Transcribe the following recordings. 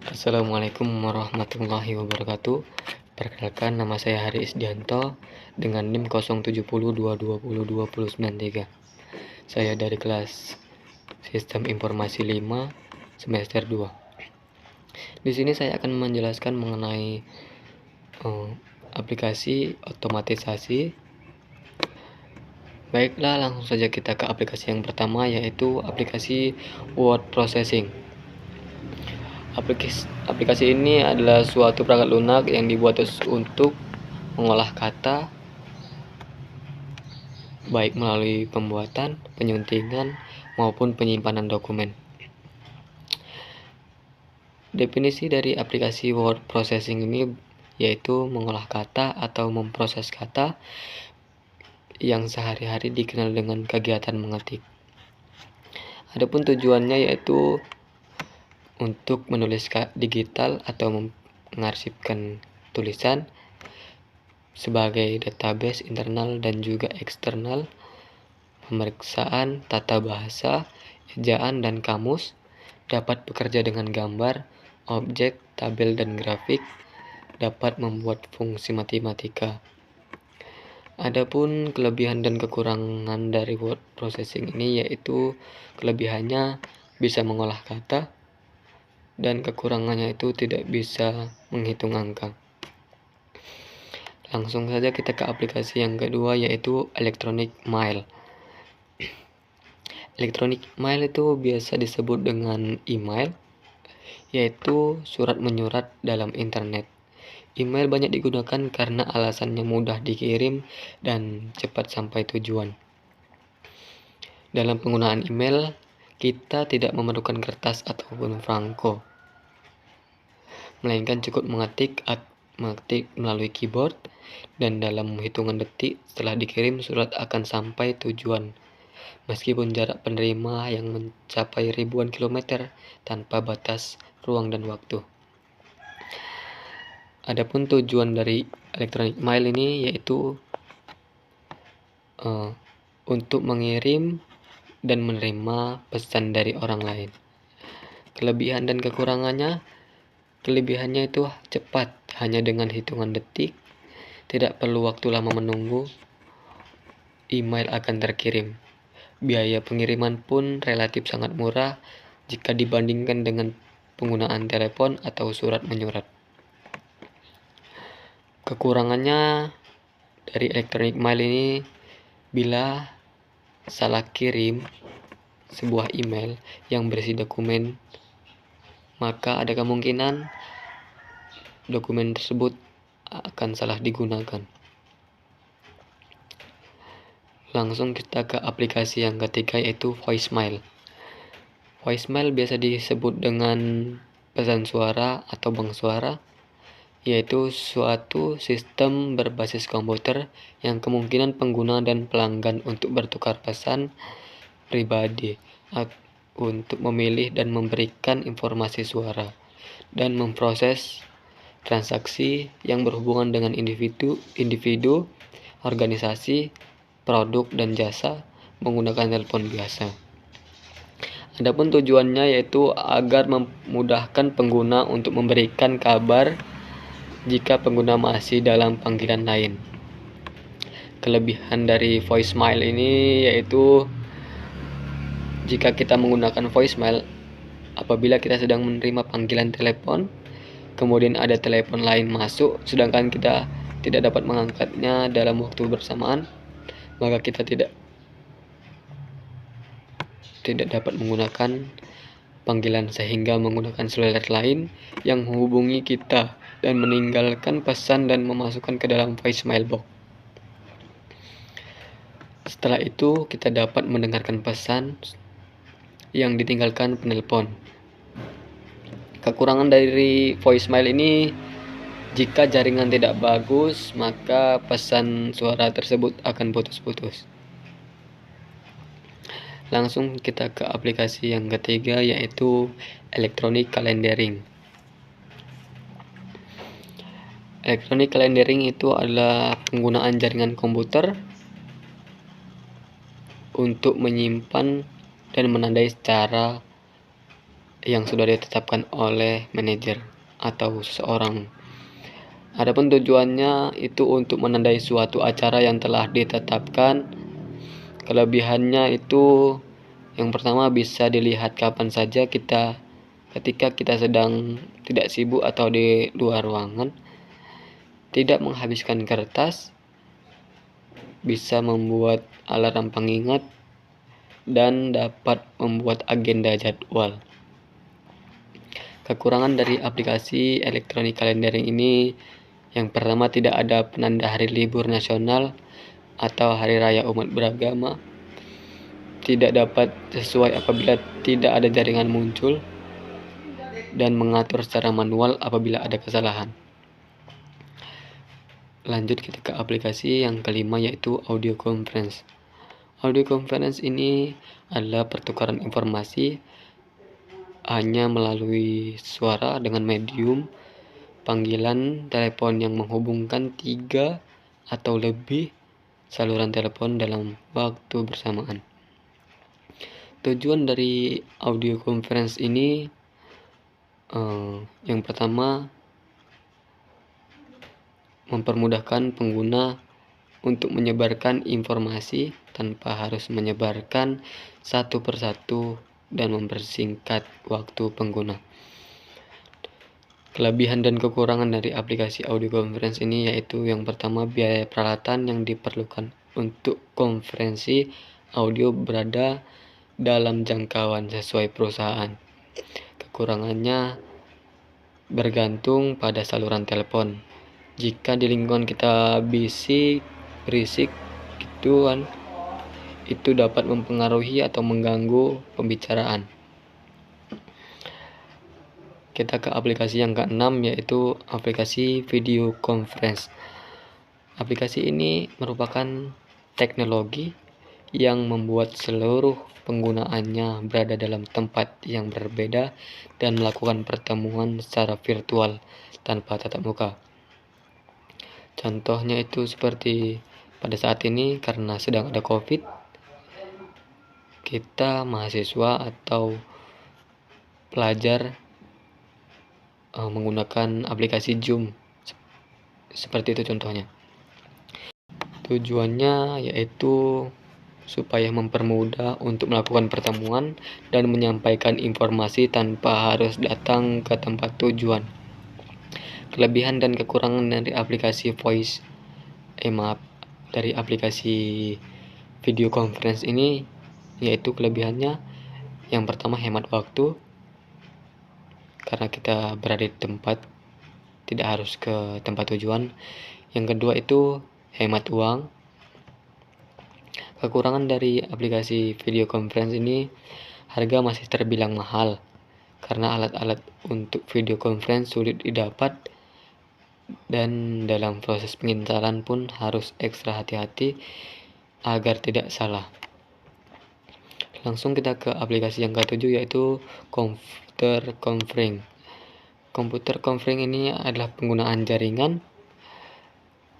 Assalamualaikum warahmatullahi wabarakatuh. Perkenalkan, nama saya Hari Isdianto dengan NIM 0702202093. Saya dari kelas Sistem Informasi 5 semester 2. Di sini saya akan menjelaskan mengenai aplikasi otomatisasi. Baiklah, langsung saja kita ke aplikasi yang pertama, yaitu aplikasi word processing. Aplikasi ini adalah suatu perangkat lunak yang dibuat untuk mengolah kata, baik melalui pembuatan, penyuntingan, maupun penyimpanan dokumen. Definisi dari aplikasi word processing ini yaitu mengolah kata atau memproses kata yang sehari-hari dikenal dengan kegiatan mengetik. Adapun tujuannya yaitu untuk menulis digital atau mengarsipkan tulisan sebagai database internal dan juga eksternal, pemeriksaan tata bahasa, ejaan dan kamus, dapat bekerja dengan gambar, objek, tabel dan grafik, dapat membuat fungsi matematika. Adapun kelebihan dan kekurangan dari word processing ini yaitu kelebihannya bisa mengolah kata dan kekurangannya itu tidak bisa menghitung angka. Langsung saja kita ke aplikasi yang kedua, yaitu electronic mail. Electronic mail itu biasa disebut dengan email, yaitu surat menyurat dalam internet. Email banyak digunakan karena alasannya mudah dikirim dan cepat sampai tujuan. Dalam penggunaan email, kita tidak memerlukan kertas ataupun franko, melainkan cukup mengetik melalui keyboard, dan dalam hitungan detik setelah dikirim surat akan sampai tujuan, meskipun jarak penerima yang mencapai ribuan kilometer tanpa batas ruang dan waktu. Adapun tujuan dari electronic mail ini yaitu untuk mengirim dan menerima pesan dari orang lain. Kelebihan dan kelebihannya itu cepat, hanya dengan hitungan detik, tidak perlu waktu lama menunggu email akan terkirim. Biaya pengiriman pun relatif sangat murah jika dibandingkan dengan penggunaan telepon atau surat menyurat. Kekurangannya dari electronic mail ini, bila salah kirim sebuah email yang berisi dokumen, maka ada kemungkinan dokumen tersebut akan salah digunakan. Langsung kita ke aplikasi yang ketiga, yaitu voicemail. Voicemail biasa disebut dengan pesan suara atau bank suara, yaitu suatu sistem berbasis komputer yang kemungkinan pengguna dan pelanggan untuk bertukar pesan pribadi, untuk memilih dan memberikan informasi suara, dan memproses transaksi yang berhubungan dengan individu, organisasi, produk dan jasa menggunakan telepon biasa. Adapun tujuannya yaitu agar memudahkan pengguna untuk memberikan kabar jika pengguna masih dalam panggilan lain. Kelebihan dari voicemail ini yaitu jika kita menggunakan voicemail, apabila kita sedang menerima panggilan telepon, kemudian ada telepon lain masuk, sedangkan kita tidak dapat mengangkatnya dalam waktu bersamaan, maka kita tidak dapat menggunakan panggilan, sehingga menggunakan seluler lain yang menghubungi kita dan meninggalkan pesan dan memasukkan ke dalam voicemail box. Setelah itu kita dapat mendengarkan pesan yang ditinggalkan penelpon. Kekurangan dari voicemail ini, jika jaringan tidak bagus, maka pesan suara tersebut akan putus-putus. Langsung kita ke aplikasi yang ketiga, yaitu electronic calendaring. Electronic calendaring itu adalah penggunaan jaringan komputer untuk menyimpan dan menandai secara yang sudah ditetapkan oleh manajer atau seseorang. Adapun tujuannya itu untuk menandai suatu acara yang telah ditetapkan. Kelebihannya itu yang pertama bisa dilihat kapan saja ketika kita sedang tidak sibuk atau di luar ruangan. Tidak menghabiskan kertas, bisa membuat alarm pengingat, dan dapat membuat agenda jadwal. Kekurangan dari aplikasi elektronik calendaring ini yang pertama, tidak ada penanda hari libur nasional atau hari raya umat beragama. Tidak dapat sesuai apabila tidak ada jaringan muncul, dan mengatur secara manual apabila ada kesalahan. Lanjut kita ke aplikasi yang kelima, yaitu audio conference. Audio conference ini adalah pertukaran informasi hanya melalui suara dengan medium panggilan telepon yang menghubungkan 3 atau lebih saluran telepon dalam waktu bersamaan. Tujuan dari audio conference ini yang pertama, mempermudahkan pengguna untuk menyebarkan informasi tanpa harus menyebarkan satu persatu dan mempersingkat waktu pengguna. Kelebihan dan kekurangan dari aplikasi audio conference ini yaitu yang pertama, biaya peralatan yang diperlukan untuk konferensi audio berada dalam jangkauan sesuai perusahaan. Kekurangannya bergantung pada saluran telepon. Jika di lingkungan kita berisik gitu kan, itu dapat mempengaruhi atau mengganggu pembicaraan. Kita ke aplikasi yang keenam, yaitu aplikasi video conference. Aplikasi ini merupakan teknologi yang membuat seluruh penggunaannya berada dalam tempat yang berbeda dan melakukan pertemuan secara virtual tanpa tatap muka. Contohnya itu seperti pada saat ini karena sedang ada COVID, kita mahasiswa atau pelajar menggunakan aplikasi Zoom. Seperti itu contohnya. Tujuannya yaitu supaya mempermudah untuk melakukan pertemuan dan menyampaikan informasi tanpa harus datang ke tempat tujuan. Kelebihan dan kekurangan dari aplikasi dari aplikasi video conference ini yaitu kelebihannya yang pertama, hemat waktu karena kita berada di tempat, tidak harus ke tempat tujuan. Yang kedua itu hemat uang. Kekurangan dari aplikasi video conference ini, harga masih terbilang mahal karena alat-alat untuk video conference sulit didapat dan dalam proses penginstalan pun harus ekstra hati-hati agar tidak salah. Langsung kita ke aplikasi yang ketujuh, yaitu computer conferring. Computer conferring ini adalah penggunaan jaringan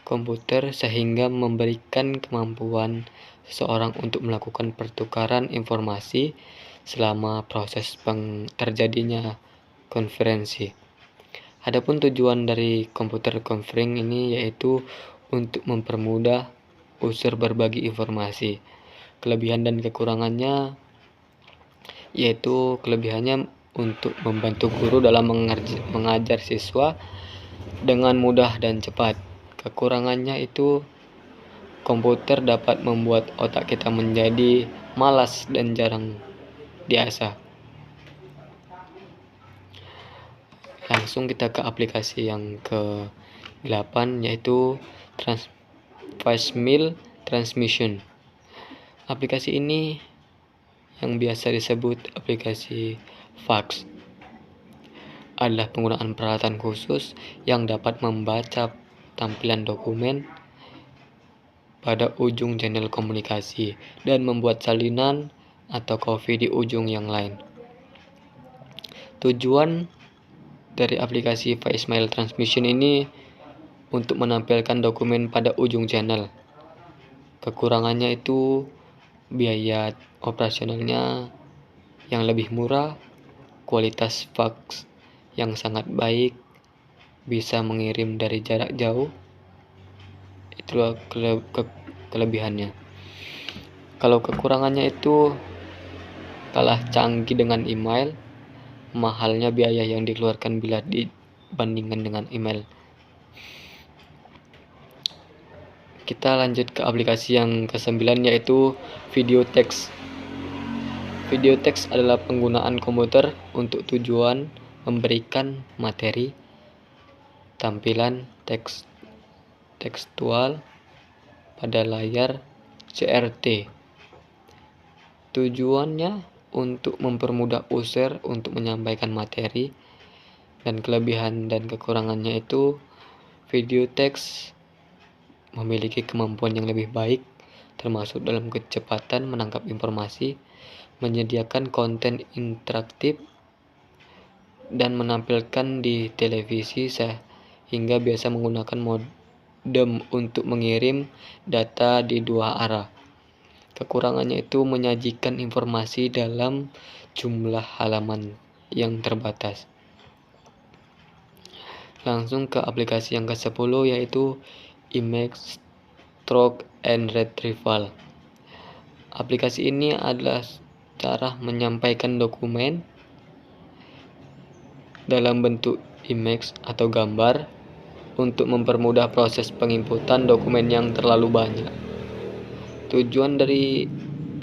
komputer sehingga memberikan kemampuan seseorang untuk melakukan pertukaran informasi selama proses terjadinya konferensi. Adapun tujuan dari computer conferring ini yaitu untuk mempermudah user berbagi informasi. Kelebihan dan kekurangannya yaitu kelebihannya untuk membantu guru dalam mengajar siswa dengan mudah dan cepat. Kekurangannya itu komputer dapat membuat otak kita menjadi malas dan jarang diasah. Langsung kita ke aplikasi yang ke-8, yaitu voice mail transmission. Aplikasi ini yang biasa disebut aplikasi fax adalah penggunaan peralatan khusus yang dapat membaca tampilan dokumen pada ujung channel komunikasi dan membuat salinan atau copy di ujung yang lain. Tujuan dari aplikasi voice mail transmission ini untuk menampilkan dokumen pada ujung channel. Kekurangannya itu biaya operasionalnya yang lebih murah, kualitas fax yang sangat baik, bisa mengirim dari jarak jauh. Itulah kelebihannya. Kalau kekurangannya itu kalah canggih dengan email, mahalnya biaya yang dikeluarkan bila dibandingkan dengan email. Kita lanjut ke aplikasi yang ke-9, yaitu video text. Video text adalah penggunaan komputer untuk tujuan memberikan materi tampilan tekstual pada layar CRT. Tujuannya untuk mempermudah user untuk menyampaikan materi, dan kelebihan dan kekurangannya itu video text memiliki kemampuan yang lebih baik, termasuk dalam kecepatan menangkap informasi, menyediakan konten interaktif, dan menampilkan di televisi sehingga biasa menggunakan modem untuk mengirim data di dua arah. Kekurangannya itu menyajikan informasi dalam jumlah halaman yang terbatas. Langsung ke aplikasi yang ke-10, yaitu Image Stroke and Retrieval. Aplikasi ini adalah cara menyampaikan dokumen dalam bentuk image atau gambar untuk mempermudah proses penginputan dokumen yang terlalu banyak. Tujuan dari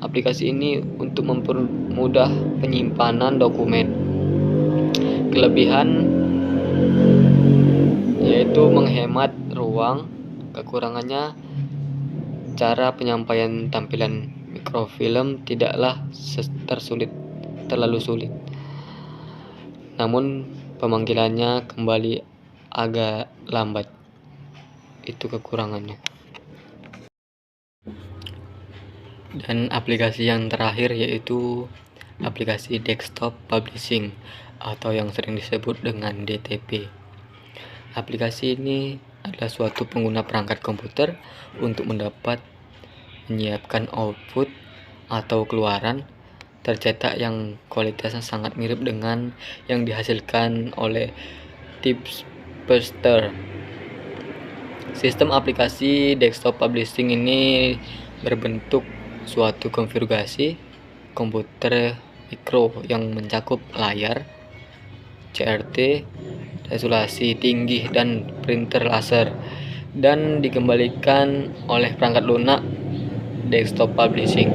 aplikasi ini untuk mempermudah penyimpanan dokumen. Kelebihan yaitu menghemat ruang. Kekurangannya, cara penyampaian tampilan mikrofilm tidaklah terlalu sulit. Namun pemanggilannya kembali agak lambat. Itu kekurangannya. Dan aplikasi yang terakhir yaitu aplikasi desktop publishing atau yang sering disebut dengan DTP. Aplikasi ini adalah suatu pengguna perangkat komputer untuk menyiapkan output atau keluaran tercetak yang kualitasnya sangat mirip dengan yang dihasilkan oleh Typester. Sistem aplikasi desktop publishing ini berbentuk suatu konfigurasi komputer mikro yang mencakup layar CRT, resolusi tinggi, dan printer laser, dan dikembalikan oleh perangkat lunak desktop publishing.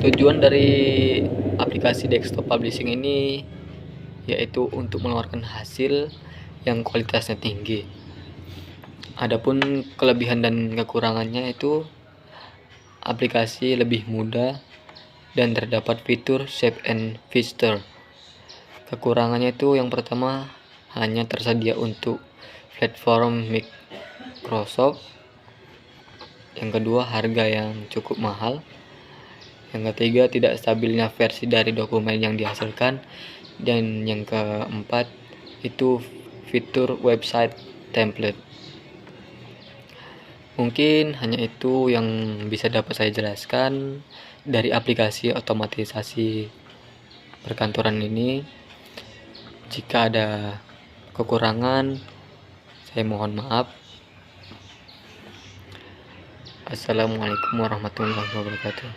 Tujuan dari aplikasi desktop publishing ini yaitu untuk mengeluarkan hasil yang kualitasnya tinggi. Adapun kelebihan dan kekurangannya itu aplikasi lebih mudah dan terdapat fitur save and filter. Kekurangannya itu yang pertama, hanya tersedia untuk platform Microsoft. Yang kedua, harga yang cukup mahal. Yang ketiga, tidak stabilnya versi dari dokumen yang dihasilkan. Dan yang keempat, itu fitur website template. Mungkin hanya itu yang bisa dapat saya jelaskan dari aplikasi otomatisasi perkantoran ini. Jika ada kekurangan, saya mohon maaf. Assalamualaikum warahmatullahi wabarakatuh.